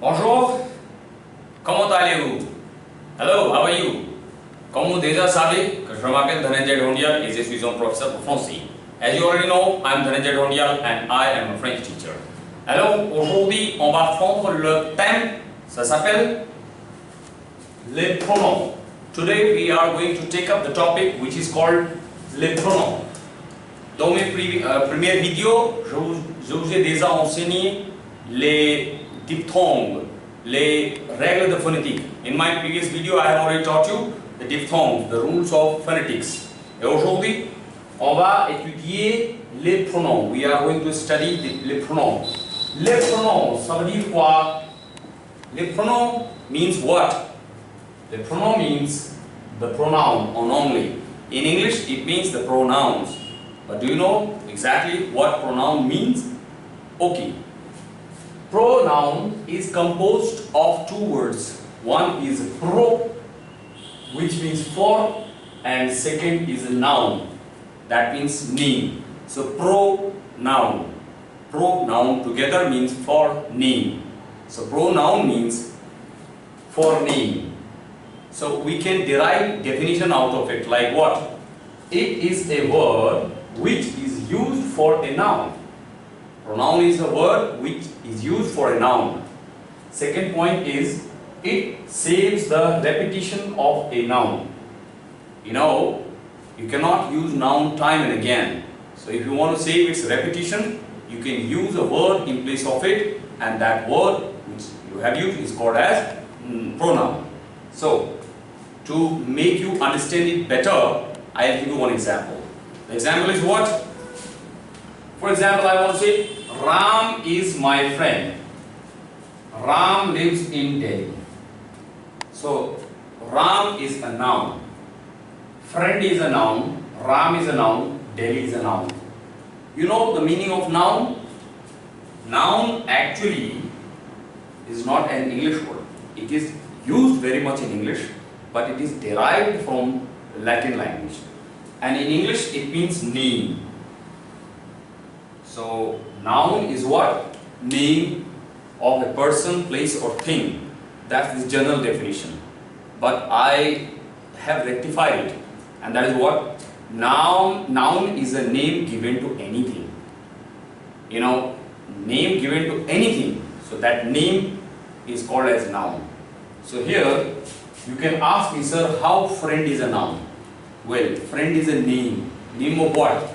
Bonjour, comment allez-vous? Hello, how are you? Comme vous déjà savez que je m'appelle Dhananjay Dhondial et je suis un professeur de français. As you already know, I'm Dhananjay Dhondial and I am a French teacher. Alors, aujourd'hui, on va prendre le thème, ça s'appelle les pronoms. Today, we are going to take up the topic which is called les pronoms. Dans mes premières vidéos, je vous ai déjà enseigné les diphthongues, les règles de phonétique. In my previous video, I have already taught you the diphthongues, the rules of phonetics. Et aujourd'hui, on va étudier les pronoms. We are going to study les pronoms. Les pronoms, ça veut dire quoi? Les pronoms means what? The pronoun means the pronoun on only. In English, it means the pronouns. But do you know exactly what pronoun means? Okay. Pronoun is composed of two words. One is pro, which means for, and second is a noun. That means name. So pronoun. Pronoun together means for name. So pronoun means for name. So we can derive definition out of it, like what? It is a word which is used for a noun. Pronoun is a word which is used for a noun. Second point is, it saves the repetition of a noun. You know, you cannot use noun time and again. So if you want to save its repetition, you can use a word in place of it, and that word which you have used is called as pronoun. So, to make you understand it better, I'll give you one example. The example is what? For example, I want to say, Ram is my friend. Ram lives in Delhi. So, Ram is a noun. Friend is a noun. Ram is a noun. Delhi is a noun. You know the meaning of noun? Noun actually is not an English word. It is used very much in English, but it is derived from Latin language. And in English, it means name. So, noun is what? Name of a person, place or thing. That's the general definition. But I have rectified it. And that is what? Noun is a name given to anything. You know, name given to anything. So, that name is called as noun. So, here you can ask me, sir, how friend is a noun? Well, friend is a name. Name of what?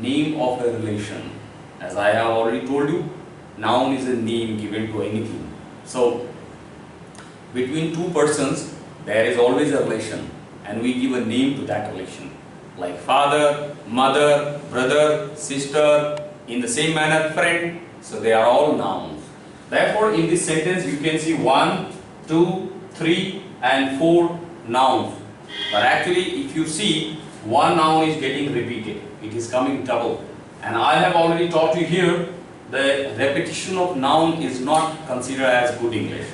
Name of a relation. As I have already told you, noun is a name given to anything. So, between two persons, there is always a relation, and we give a name to that relation. Like father, mother, brother, sister, in the same manner, friend. So, they are all nouns. Therefore, in this sentence, you can see 1, 2, 3, and 4 nouns. But actually, if you see, one noun is getting repeated. It is coming double. And I have already taught you here, the repetition of noun is not considered as good English.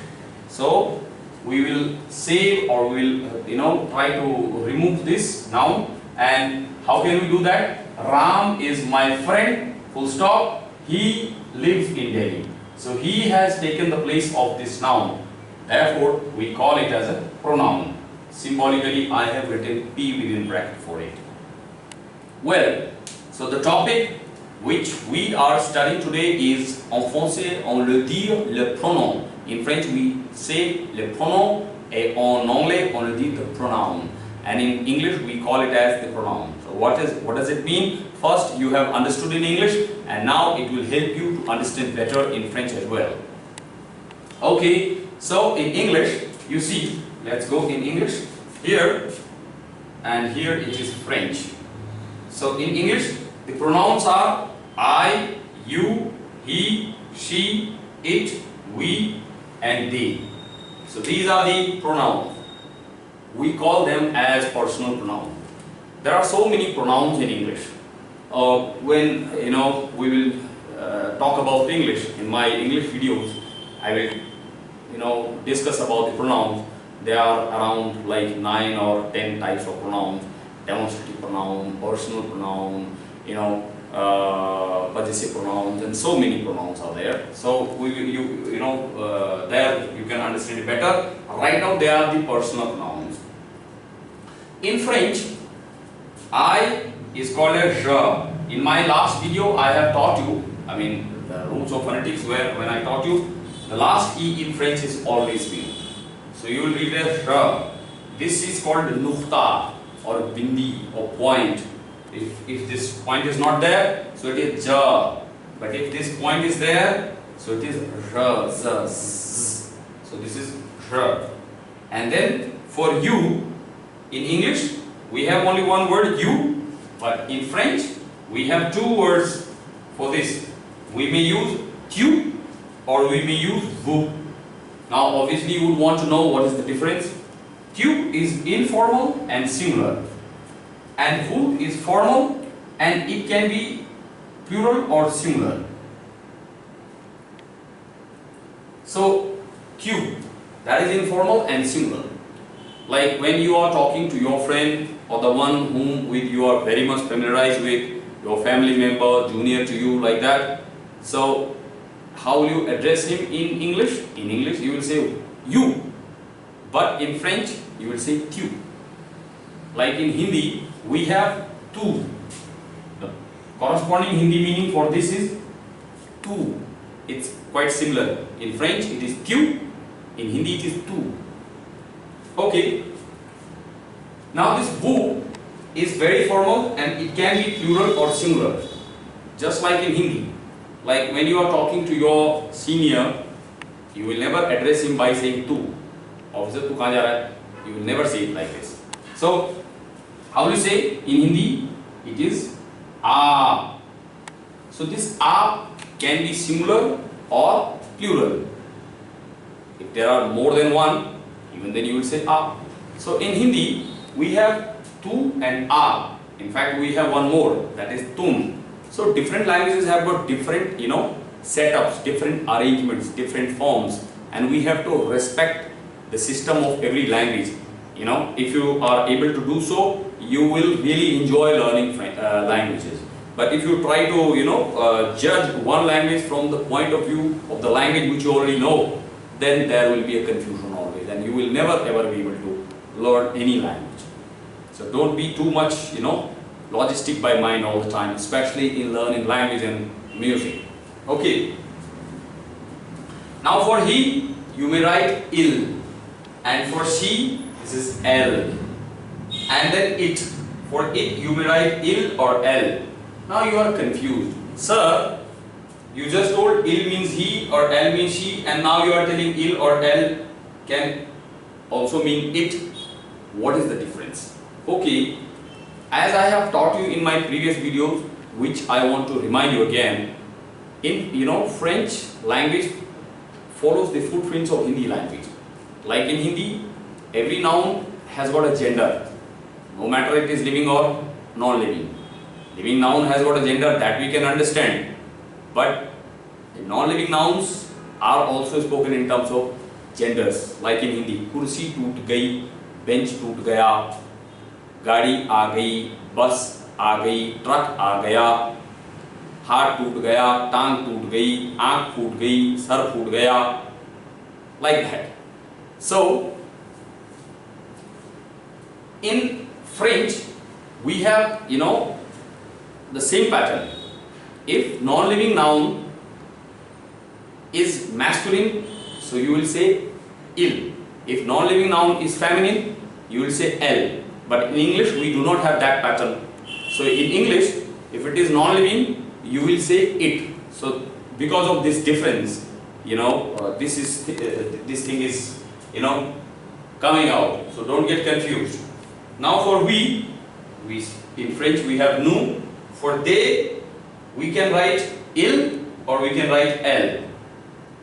So, we will save or we will, try to remove this noun. And how can we do that? Ram is my friend, full stop. He lives in Delhi. So, he has taken the place of this noun. Therefore, we call it as a pronoun. Symbolically, I have written P within bracket for it. Well, so the topic which we are studying today is, en français, on le dit le pronom. In French, we say le pronom, et en anglais, on le dit the pronoun. And in English, we call it as the pronoun. So what does it mean? First, you have understood in English, and now it will help you to understand better in French as well. Okay, so in English, you see, let's go in English. Here, and here it is French. So in English, the pronouns are I, you, he, she, it, we, and they. So these are the pronouns. We call them as personal pronouns. There are so many pronouns in English. When we will talk about English in my English videos, I will discuss about the pronouns. There are around like 9 or 10 types of pronouns: demonstrative pronoun, personal pronoun, possessive pronouns, and so many pronouns are there. So there you can understand it better. Right now they are the personal pronouns. In French, I is called a je. In my last video, I have taught you, the rules of phonetics, where when I taught you, the last E in French is always been. So you will read as je. This is called nuqta or bindi or point. If this point is not there, so it is ja. But if this point is there, so it is r, z, z. So this is r. And then for you, in English, we have only one word you. But in French, we have two words for this. We may use tu or we may use vous. Now obviously you would want to know what is the difference. Tu is informal and singular, and vous is formal and it can be plural or singular. So tu, that is informal and singular. Like when you are talking to your friend or the one whom with you are very much familiarized with, your family member, junior to you, like that. So how will you address him in English? In English you will say you, but in French you will say tu. Like in Hindi we have tu. The corresponding Hindi meaning for this is tu. It's quite similar. In French it is tu, in Hindi it is tu. Okay. Now this vous is very formal and it can be plural or singular, just like in Hindi. Like when you are talking to your senior, you will never address him by saying tu. Officer, tu kahan ja raha hai? You will never say it like this. So how will you say in Hindi? It is aap. So this aap can be singular or plural. If there are more than one, even then you will say aap. So in Hindi we have tu and aap. In fact we have one more, that is tum. So different languages have got different setups, different arrangements, different forms, and we have to respect the system of every language. If you are able to do so, you will really enjoy learning languages. But if you try to judge one language from the point of view of the language which you already know, then there will be a confusion always, and you will never ever be able to learn any language. So don't be too much logistic by mind all the time, especially in learning language and music. Okay. Now for he, you may write il, and for she, this is l, and then it. For it, you may write il or l. Now you are confused. Sir, you just told il means he or l means she, and now you are telling il or l can also mean it. What is the difference? Okay, as I have taught you in my previous videos, which I want to remind you again, in French language follows the footprints of Hindi language. Like in Hindi, every noun has got a gender, no matter it is living or non-living. Living noun has got a gender, that we can understand, but non-living nouns are also spoken in terms of genders. Like in Hindi, kursi toot gayi, bench toot gaya, गाड़ी आ गई, बस आ गई, truck आ गया, हाथ टूट गया, टांग टूट गई, आंख फूट गई, सर फूट गया, like that. So in French we have the same pattern. If non-living noun is masculine, so you will say il. If non-living noun is feminine, you will say elle. But in English we do not have that pattern. So in English, if it is non-living, you will say it. So because of this difference, this thing is coming out. So don't get confused. Now for we in French we have nous. For they, we can write il or we can write elle.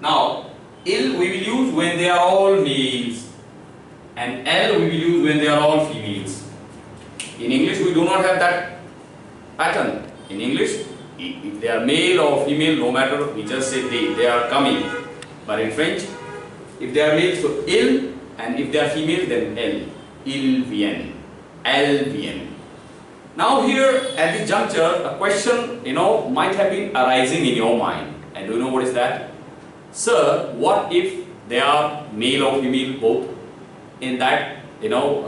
Now il we will use when they are all males, and elle we will use when they are all females. In English we do not have that pattern. In English, if they are male or female, no matter, we just say they are coming. But in French, if they are male, so il, and if they are female, then elle. Il vient, elle vient. Now here at this juncture, a question might have been arising in your mind. And do you know what is that? Sir, what if they are male or female both? In that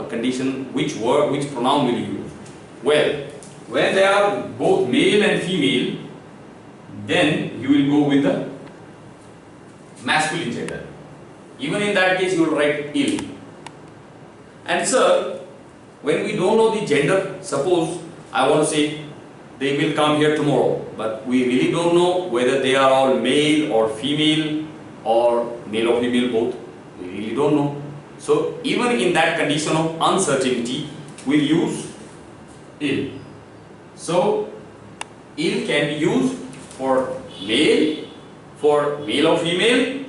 condition, which pronoun will you use? Well, when they are both male and female, then you will go with the masculine gender. Even in that case, you will write ill. And sir, when we don't know the gender, suppose I want to say they will come here tomorrow, but we really don't know whether they are all male or female or male or female both. We really don't know. So even in that condition of uncertainty, we'll use ill. So ill can be used for male or female,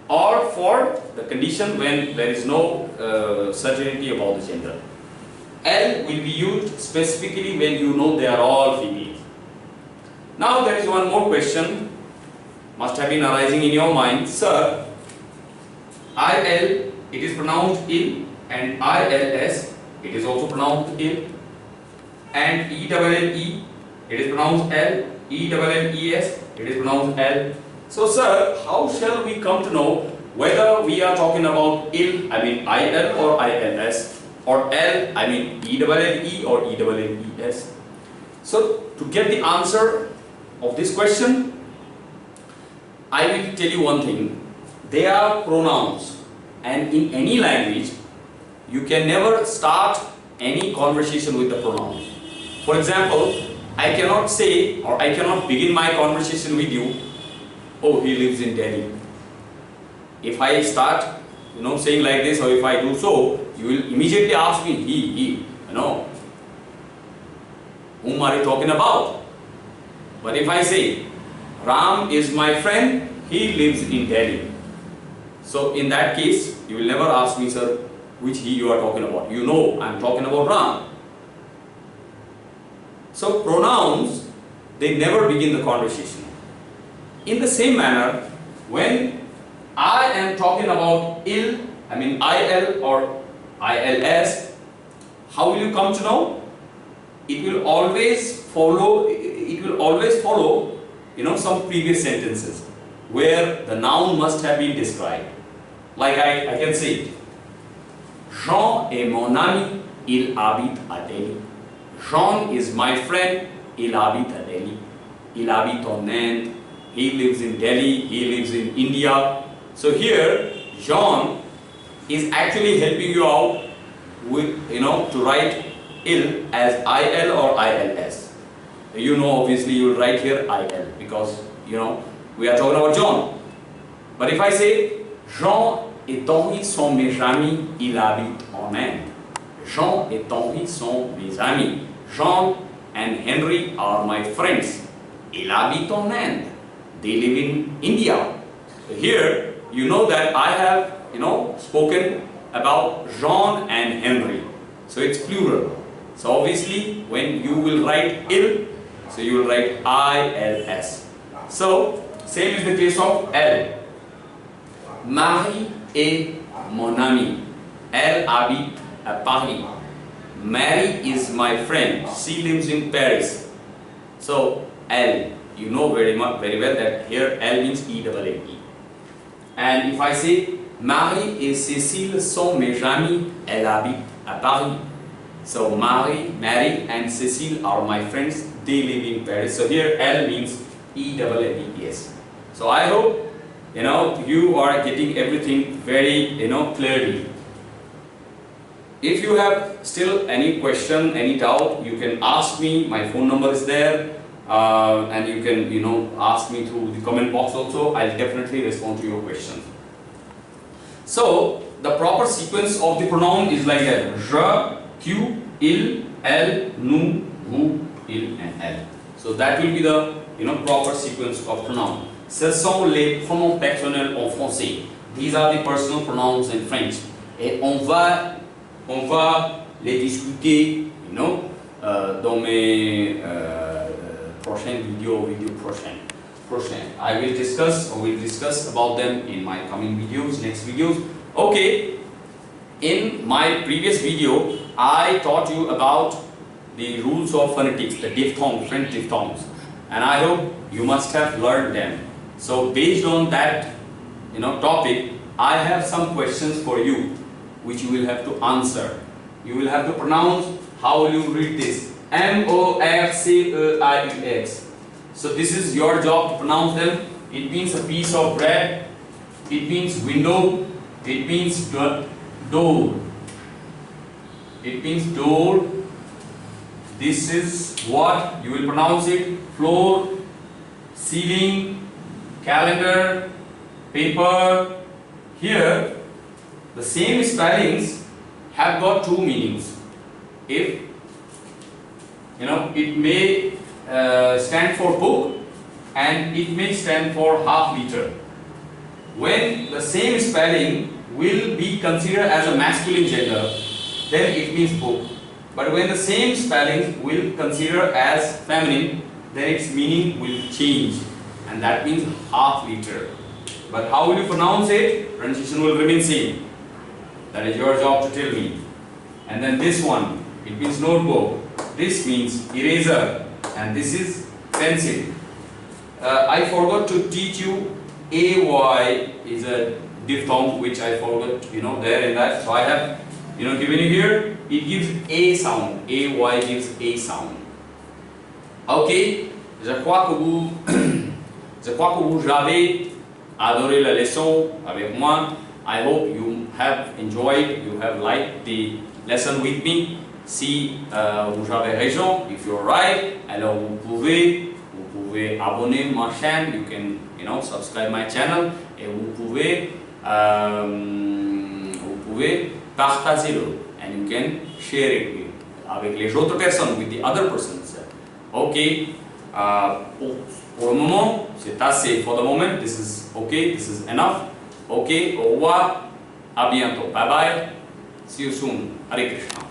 or for the condition when there is no certainty about the gender. L will be used specifically when you know they are all female. Now there is one more question must have been arising in your mind. Sir, IL, it is pronounced ill, and ILS, it is also pronounced ill, and ELLE, it is pronounced L, ELLES, it is pronounced L. So sir, how shall we come to know whether we are talking about ill, I mean IL or ILS, or L, I mean ELLE or ELLES? So to get the answer of this question, I will tell you one thing. They are pronouns, and in any language you can never start any conversation with the pronoun. For example, I cannot say, or I cannot begin my conversation with you, oh, he lives in Delhi. If I start saying like this, or if I do so, you will immediately ask me, he, whom are you talking about? But if I say, Ram is my friend, he lives in Delhi. So in that case, you will never ask me, sir, which he you are talking about. You know I am talking about Ram. So pronouns, they never begin the conversation. In the same manner, when I am talking about ill, I mean IL or ILS, how will you come to know? It will always follow some previous sentences where the noun must have been described. Like I can say, Jean est mon ami, il habite à Delhi. Jean is my friend, il habite à Delhi. Il habite en Inde, he lives in Delhi, he lives in India. So here, Jean is actually helping you out with, to write ill as IL or ILS. Obviously you will write here IL because, we are talking about John. But if I say, Jean et Henri sont mes amis, il habite en Inde. Jean et Henri sont mes amis. Jean and Henry are my friends. Il habite en Inde. They live in India. So here, you know that I have, spoken about Jean and Henry. So it's plural. So obviously, when you will write ill, so you will write ILS. So, same is the case of L. Marie est mon ami. Elle habite à Paris. Mary is my friend. She lives in Paris. So, L. You know very well that here L means ELLE. And if I say, Marie et Cécile sont mes amis, elle habite à Paris. So Mary and Cécile are my friends, they live in Paris. So here L means ELLES. So I hope you are getting everything very clearly. If you have still any question, any doubt, you can ask me. My phone number is there, and you can ask me through the comment box also. I'll definitely respond to your questions. So the proper sequence of the pronoun is like that: je, tu, il, elle, nous, vous, il, and elle. So that will be the proper sequence of pronoun. Ce sont les pronoms personnels en français. These are the personal pronouns in French. Et on va les discuter, dans mes prochaines vidéos prochaines. I will discuss about them in my coming videos, next videos. Okay. In my previous video, I taught you about the rules of phonetics, the diphthongs, French diphthongs, and I hope you must have learned them. So based on that, topic, I have some questions for you, which you will have to answer. You will have to pronounce. How will you read this? M-O-R-C-E-I-E-X. So this is your job to pronounce them. It means a piece of bread. It means window. It means door. It means door. This is what you will pronounce it. Floor, ceiling, calendar, paper. Here, the same spellings have got two meanings. If it may stand for book and it may stand for half liter. When the same spelling will be considered as a masculine gender, then it means book. But when the same spelling will consider as feminine, then its meaning will change, and that means half liter. But how will you pronounce it? Pronunciation will remain same. That is your job to tell me. And then this one, it means notebook. This means eraser, and this is pencil. I forgot to teach you AY is a diphthong, which I forgot, there in that. So I have, given you here. It gives A sound. AY gives A sound. Ok. Je crois que vous avez adoré la leçon avec moi. I hope you have enjoyed, you have liked the lesson with me. Si vous avez raison, if you're right, alors vous pouvez abonner ma chaîne. You can, subscribe my channel, et vous pouvez partager-le, and you can share it avec les autres personnes, with the other persons. Ok. Pour le moment, c'est assez. For the moment, this is okay. This is enough. Ok. Au revoir. À bientôt. Bye bye. See you soon. Hare Krishna.